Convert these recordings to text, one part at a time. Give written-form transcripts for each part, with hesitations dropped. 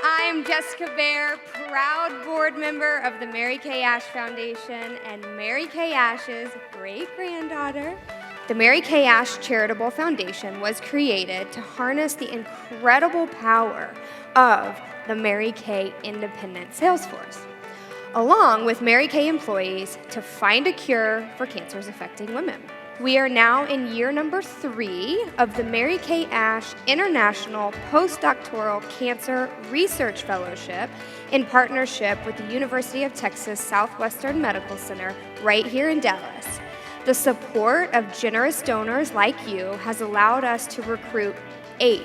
I'm Jessica Bear, proud board member of the Mary Kay Ash Foundation and Mary Kay Ash's great-granddaughter. The Mary Kay Ash Charitable Foundation was created to harness the incredible power of the Mary Kay Independent Sales Force, along with Mary Kay employees to find a cure for cancers affecting women. We are now in year number 3 of the Mary Kay Ash International Postdoctoral Cancer Research Fellowship in partnership with the University of Texas Southwestern Medical Center right here in Dallas. The support of generous donors like you has allowed us to recruit 8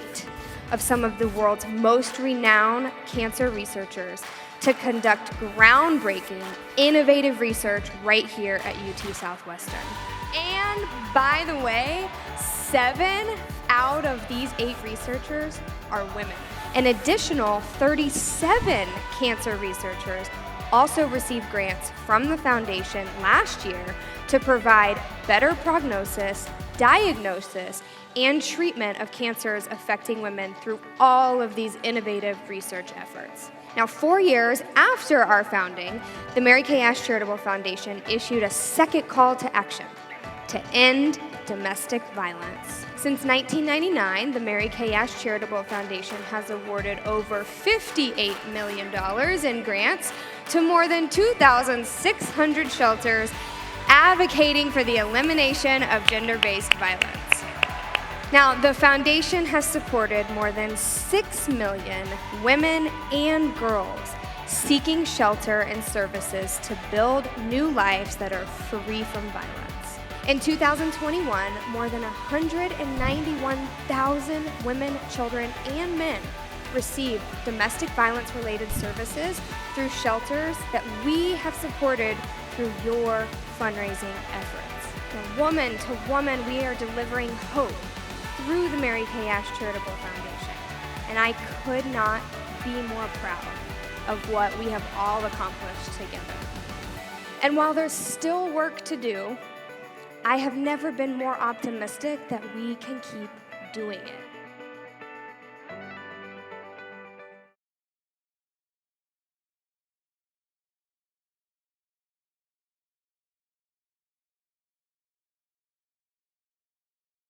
of some of the world's most renowned cancer researchers to conduct groundbreaking, innovative research right here at UT Southwestern. And by the way, 7 out of these 8 researchers are women. An additional 37 cancer researchers also received grants from the foundation last year to provide better prognosis, diagnosis, and treatment of cancers affecting women through all of these innovative research efforts. Now, 4 years after our founding, the Mary Kay Ash Charitable Foundation issued a second call to action to end domestic violence. Since 1999, the Mary Kay Ash Charitable Foundation has awarded over $58 million in grants to more than 2,600 shelters advocating for the elimination of gender-based violence. Now, the foundation has supported more than 6 million women and girls seeking shelter and services to build new lives that are free from violence. In 2021, more than 191,000 women, children, and men received domestic violence-related services through shelters that we have supported through your fundraising efforts. Now, woman to woman, we are delivering hope through the Mary Kay Ash Charitable Foundation, and I could not be more proud of what we have all accomplished together. And while there's still work to do, I have never been more optimistic that we can keep doing it.